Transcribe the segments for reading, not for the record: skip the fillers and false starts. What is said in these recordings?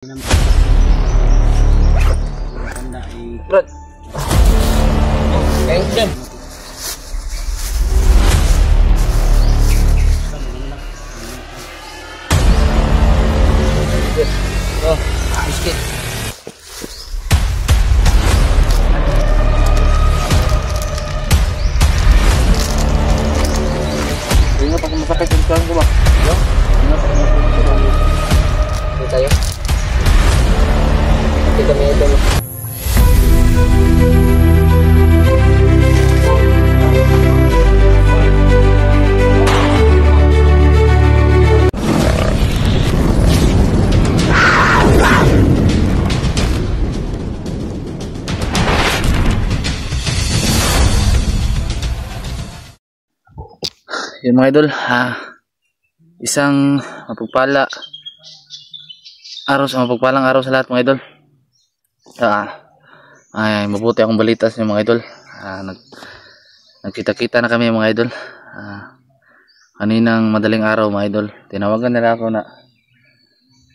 Brad. Kain dyan. Oh, biscuit. Hindi nga pag masakit yung kain ko ba? Yo? Hindi tayo. Hindi kami ito. Yun mga idol, isang mapagpalang araw sa lahat mga idol. Ay, mabuti akong balita sa mga idol. Nagkita-kita na kami mga idol. Kaninang madaling araw mga idol, tinawagan nila ako na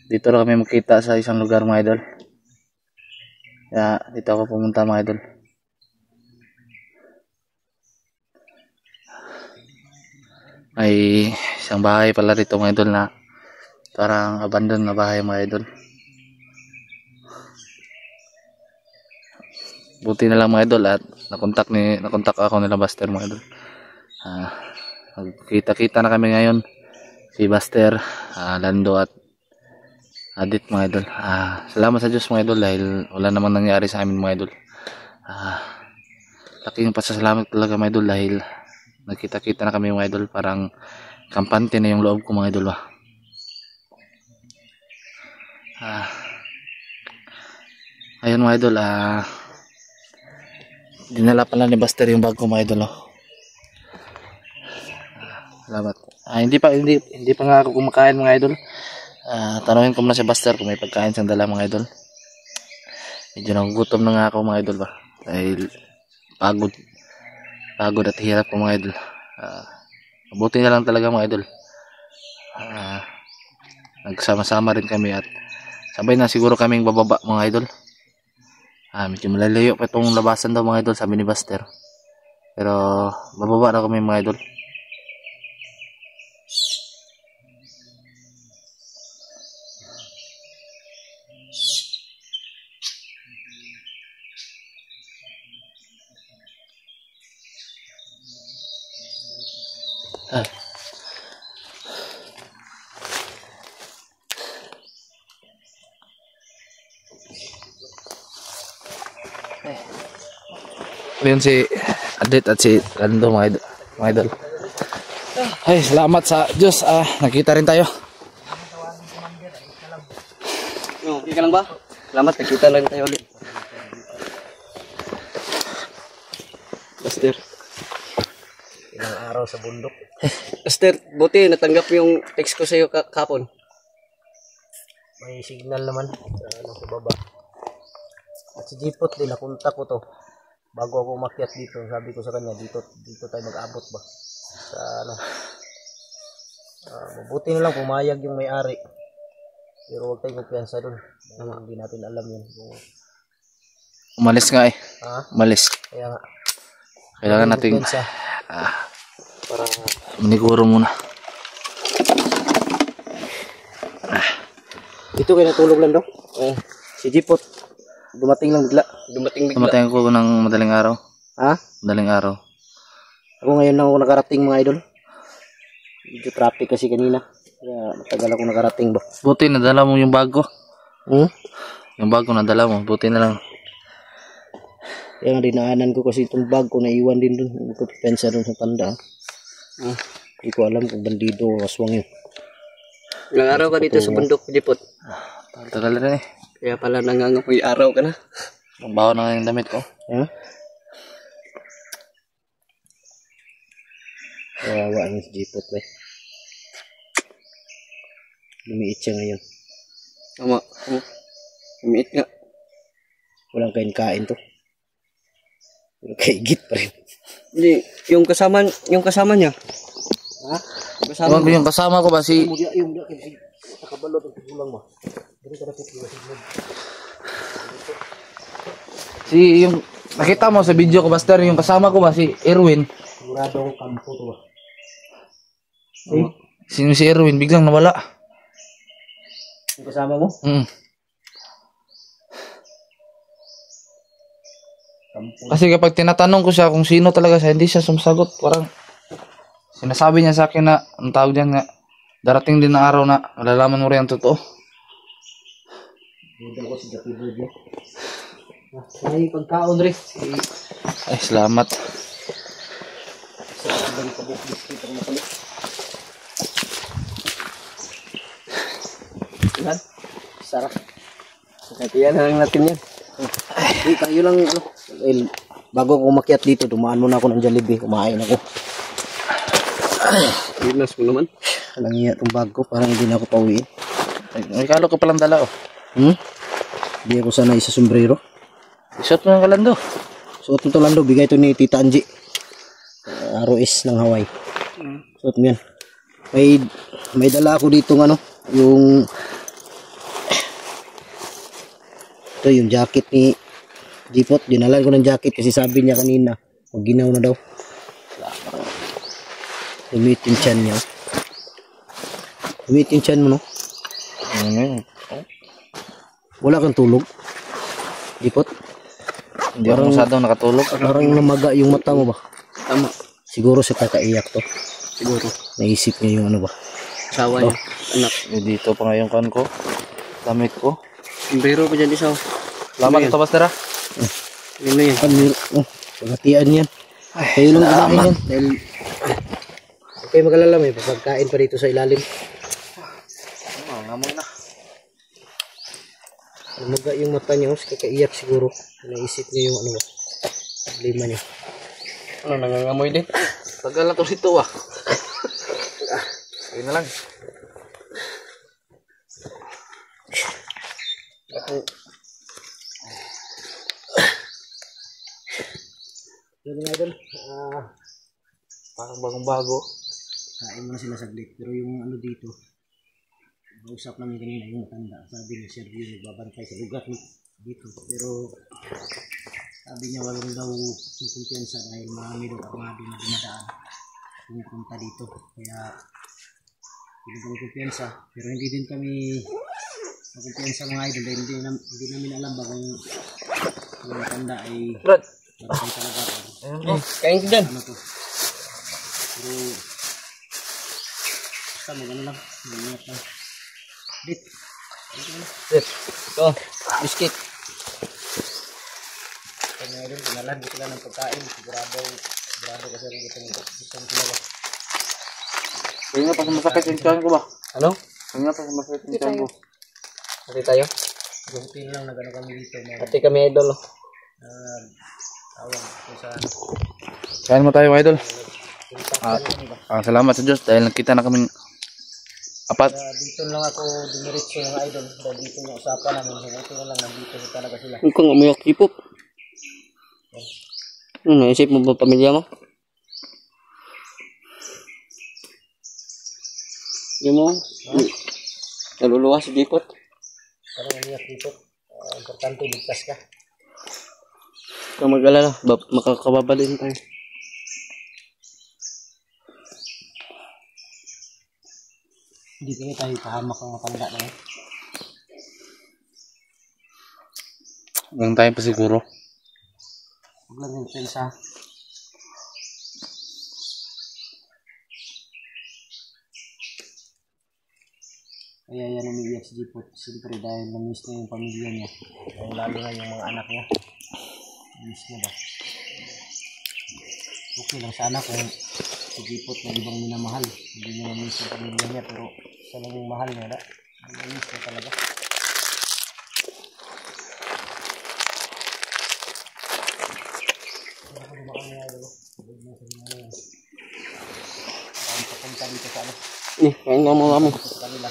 dito na kami magkita sa isang lugar mga idol. Kaya dito ako pumunta mga idol. May isang bahay pala rito mga idol na parang abandoned na bahay mga idol. Buti na lang mga idol at nakontak ako nila Buster mga idol. Kita-kita na kami ngayon, si Buster, Lando at Adit mga idol. Salamat sa Diyos mga idol dahil wala namang nangyari sa amin mga idol. Laking pasasalamat talaga mga idol dahil nagkita-kita na kami mga idol, parang kampante na yung loob ko mga idol ba. Ayun mga idol, dinala pala ni Buster yung bag ko mga idol. Salamat. Hindi pa nga ako kumakain mga idol. Tanungin ko muna si Buster kung may pagkain siyang dala mga idol. Medyo nagugutom na nga ako mga idol ba, dahil pagod at hirap ko mga idol. Mabuti na lang talaga mga idol. Nagsama-sama rin kami at sabay na siguro kaming bababa mga idol. Medyo malalayo pa itong labasan daw mga idol, sabi ni Buster. Pero bababa na kami mga idol. Ayun si Adit at si Lando mga idol. Ay, salamat sa Diyos, nakita rin tayo. Okay ka lang ba? Salamat, nakita lang tayo ulit. Buster, ilang araw sa bundok. Buster, buti natanggap yung text ko sa iyo kapon. May signal naman sa baba. At si Jipot din, nakunta ko to bago ako umakyat dito. Sabi ko sa kanya, dito tayo mag-abot ba sa mabuti na lang pumayag yung may-ari, pero huwag tayong kumpiyansa dun. Hindi natin alam yun. Umalis nga umalis. Kaya nga kailangan natin para maniguro muna. Dito kayo natulog lang daw. Si Jipot dumating bigla. Dumating ako ng madaling araw. Madaling araw. Ako ngayon lang ako nakarating mga idol. Medyo traffic kasi kanina. Kaya matagal ako nakarating ba. Buti nadala mo yung bago. Yung bago nadala mo, buti na lang. Kaya nga dinaanan ko kasi itong bag ko, naiwan din dun. Hindi ko pensa dun sa tanda. Hindi ko alam kung bandido o aswang yun. Ilang araw ka dito sa bundok, Jipot? Tagal rin Kaya pala nangangapoy araw ka na. Ang baho na yung damit ko. Kawawa ang Jipot ba. Lumiit siya ngayon. Tama. Lumiit nga. Walang kain-kain to. Kaigit pa rin. Hindi, yung kasama niya. Yung kasama ko ba si yung nakabalot ang kulang mo. Si yung nakita mo sa video ko, Buster, yung kasama ko ba si Erwin? Siguradong kampo to ba? Sino si Erwin? Biglang nawala. Yung kasama mo? Kampo. Kasi kapag tinatanong ko siya kung sino talaga siya, hindi siya sumasagot. Parang sinasabi niya sa akin na, ang tawag niya nga, darating din ang araw na malalaman mo rin ang totoo. Buda ko si Jackie Bird mo. Ay, pagkaon rin. Ay, salamat. Sa ibang kabuk biscuit ang makulit. Yan. Sarap. Kaya na lang natin yan. Ay, kayo lang, ano. Bago ako umakyat dito, dumaan muna ako ng Jollibee. Kumain ako. Pinas ko naman. Alang iya itong bag ko, parang hindi na ako pauwiin. May kalo ko palang dala, oh. Hindi ako sanay sa sombrero. Isot mo ng kalando. Suot mo ito lang daw, bigay ito ni Tita Angie. ROS ng Hawaii. Suot mo yan. May dala ako dito ng ano, yung ito yung jacket ni Jipot. Dinalan ko ng jacket kasi sabi niya kanina, pag ginaw na daw. Lumit yung tiyan niya. Lumit yung tiyan mo, no? Wala kang tulog, Jipot? Hindi ako masyadong nakatulog. Parang namaga yung mata mo ba? Tama. Siguro sa kakaiyak to. Siguro. Naisip niya yung ano ba? Sawa niya. Anak. Dito pa ngayon kan ko. Damit ko. Sombrero pa dyan isaw. Salamat ito, Buster, ha? Yun na yan. Pagkatian yan. Kayo lang kumain yan. Dahil okay, mag-alala may pagkain pa dito sa ilalim. Ngamoy na. Namaga yung mata niya. Kakaiyak siguro. Naisip niya yung ano ba? Problema niya. Ano, nangangamoy din? Tagal na to dito, ah. Ayun na lang. Yun nga doon. Parang bagong-bago. Kain mo na sila saglit. Pero yung ano dito, nausap namin kanina yung matanda. Sabi niya, Sergio, nagbabantay sa lugar dito. Pero sabi niya walang daw kumpiyansa dahil marami daw armado na dumadaan pumunta dito. Kaya hindi kami kumpiyansa. Pero hindi din kami kumpiyansa mga idol. Hindi namin alam ba kung yung matanda ay Brad. marami talaga. Kain ka dyan. Ano to? Pero basta mag-ano lang. Mag-ingat lang. Dit. Dit. Ito. Biscuit. Kaya ngayon, pinalag sila ng pagkain. Sigurado kasi rin gusto mo sila ba? Kaya nga pa masakit yung tiyan ko ba? Ano? Kaya nga pa masakit yung tiyan ko. Pati tayo? Buti lang nagano kami dito. Pati kami idol. Tawag kung saan. Kain mo tayo, idol. Salamat sa Diyos dahil nakita na kaming apat. Dito lang ako dumiretso ng idol. Dahil dito yung usapan namin. Buti na lang nandito talaga sila. Ang kung umiyak hipop. Naisip mo ba pamilya mo? Hindi mo? Naluluwa si Dipot. Parang umiyak dito. Importante, ligtas ka. Kung mag-alala, makakababalin tayo. Hindi kayo tayo pahamak ang matanda na yun. Hanggang tayo pa siguro. Huwag lang yung pensa. Kaya yan umiiyak si Jipot. Siyempre dahil namiss niya yung pamilya niya. Dahil lalo na yung mga anak niya. Namiss niya ba? Okay lang sana kung si Jipot na ibang minamahal. Hindi niya namiss yung pamilya niya. Pero sa lang yung mahal niya. Namiss niya talaga. Papunta dito sa ano. Kain nga mo. Sa kanila.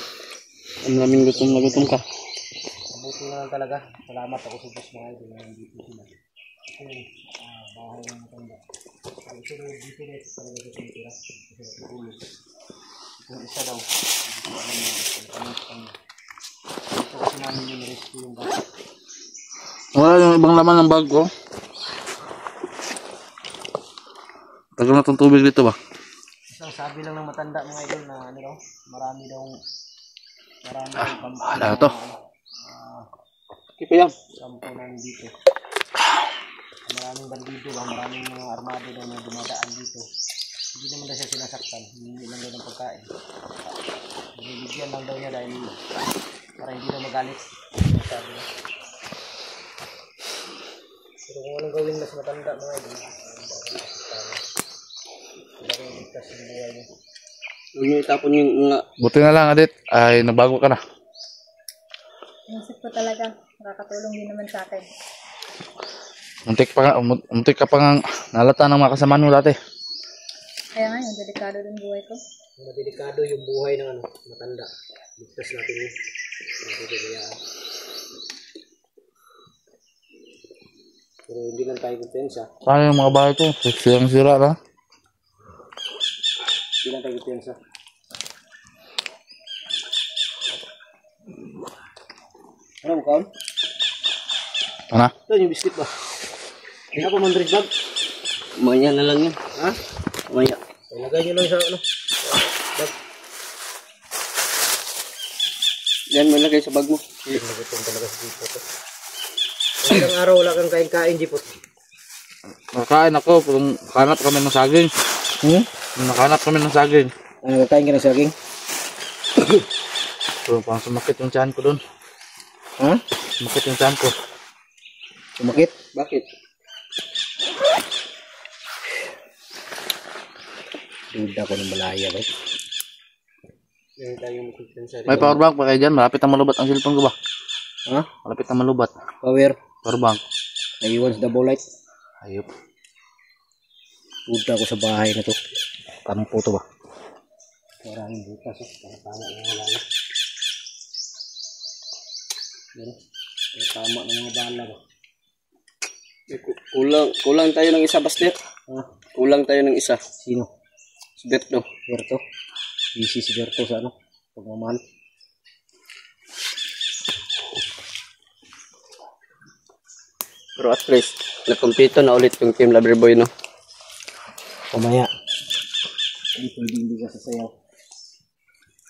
Ang naming gutom na gutom ka. Mabuti na lang talaga. Salamat ako sa Diyos mga idol na nandito sila. Kasi bahay ng matanda. Dito na talaga sa tinitira. Kasi natutulog. Yung isa daw. Hindi ko alam na. Ito kasi namin yung rescue yung bata. Wala yung ibang laman ng bag ko. Tagal na itong tubig dito ba? Isang sabi lang ng matanda mga idol na ano daw, marami daw Wala na to. Kipa yan. kampunan dito. Maraming bandido ba, maraming mga armado daw na dumadaan dito. Hindi naman daw siya sinasaktan, hindi lang daw ng pagkain. Binibigyan lang daw niya dahil para hindi na magalit. Sabi niya. Pero kung anong gawin mas matanda mga idol, wala rin ligtas yung buhay niya. Huwag niyo itapon yung mga... Buti na lang, Adit. Ay, nabago ka na. Naisip ko talaga, nakakatulong din naman sa akin. Muntik ka pa nga nalata ng mga kasama mo dati. Kaya nga, yung delikado din buhay ko. Madelikado yung buhay ng ano, matanda. Ligtas natin yun. Nakikibayaan. Pero hindi lang tayo kumpiyansa. Paano yung mga bahay ko? Sirang sira na. Hindi lang tayo kumpiyansa. Ano mo kaon? Ano? Ito yung biscuit ba? Hindi ako mandrid bag. Maya na lang yan. Ha? Maya. Ilagay nyo lang sa ano. Bag. Yan, may lagay sa bag mo. Nagutom talaga sa dito to. Ilang araw wala kang kain-kain, Jipot. Nakain ako, kung nakahanap kami ng saging. Nakahanap kami ng saging. Nagkakain ka ng saging? So, parang sumakit yung tiyan ko doon. Ha? Sumakit yung tiyan ko. Sumakit? Bakit? Duda ko ng malaya ba? Yan tayo magkumpiyansa. May power bank pa kayo dyan. Malapit na malubat ang cellphone ko ba? Ha? Malapit na malubat. Power. Power bank. Naiwan sa double light. Ayop. Duda ko sa bahay na to. Kampo to ba? Maraming butas. Tama na wala na. Yan. Tama ng mga bala ba? Kulang tayo ng isa, Baster. Ha? Kulang tayo ng isa. Sino? Si Berto. Berto? Busy si Berto sa ano? Pagmamahal. Pero at least, nakumpito na ulit yung Team Loverboy, no? Pamaya. Hindi pwede hindi ka sasayaw.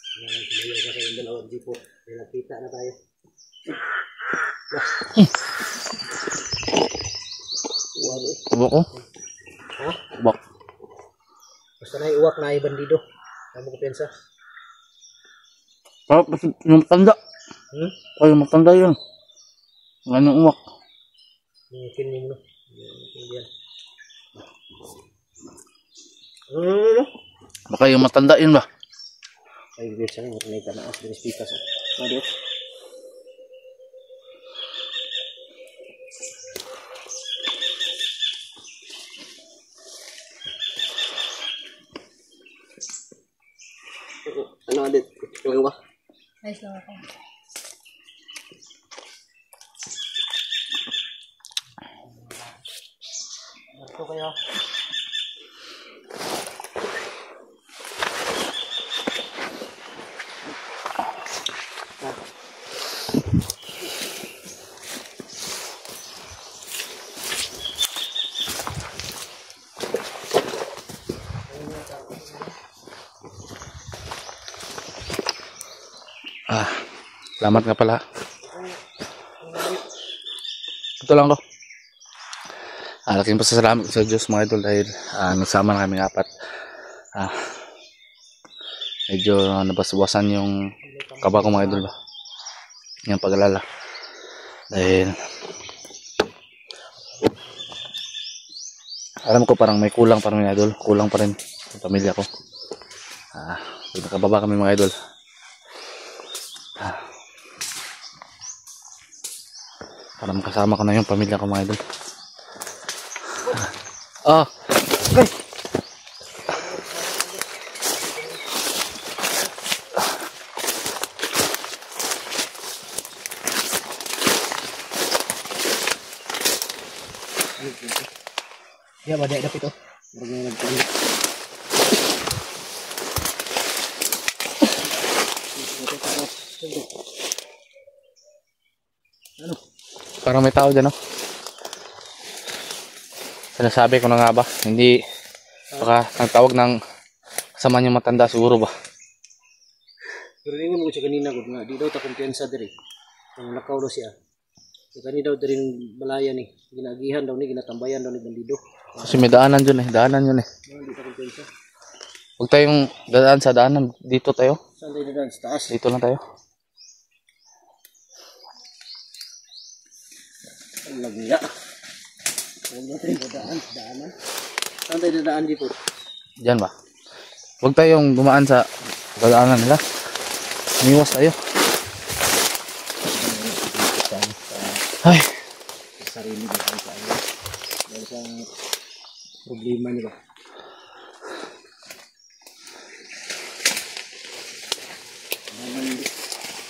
Sumayaw ka sa yung dalawang jeep po. May nakita na tayo. Walo eh. Ubok ko? Ha? Ubok. Basta na iuwak na bandido. Kamu ko pensa. Parang yung matanda. Ay, yung matanda yun. Ngayon yung uwak. Mungkin yung no. Yan. Ano? Baka yung matanda yun ba? Ay, biasa nga. May tanaas. Bilis pitas. Ano? Ano, Adit? Kulang ba? Ayos lang ako. Ito kayo. Salamat nga pala. Ito lang to. Laking pasasalamat sa Diyos mga idol dahil nagsama na kami apat. Medyo nabaswasan yung kaba ko mga idol ba. Yung pag-alala. Dahil alam ko parang may kulang pa rin mga idol. Kulang pa rin sa pamilya ko. Nakababa kami mga idol. Para makasama ko na yung pamilya ko mga idol. Okay. Ya, badai dapat itu. Parang may tao dyan, no? Sinasabi ko na nga ba, hindi baka nagtawag ng kasama niyang matanda siguro ba? Pero rin mo siya kanina gud nga di daw ta kumpiyansa diri. Ang lakaw daw siya. So kani daw diri balaya ni ginagihan daw ni ginatambayan daw ni bandido. Kasi may daanan dyan eh, daanan yun eh. Hindi ta kumpiyansa. Huwag tayong dadaan sa daanan, dito tayo. Saan tayo dadaan? Sa taas. Dito lang tayo. Ang lagya. Huwag natin dadaan. Daanan. Saan tayo dadaan di po? Diyan ba? Huwag tayong dumaan sa daanan nila. Umiwas tayo. Ay. Sa sarili ba tayo sa ano? Dahil sa problema niyo ba?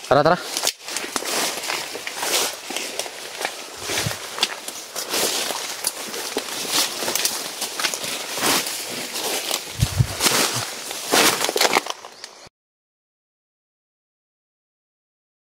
Tara, tara.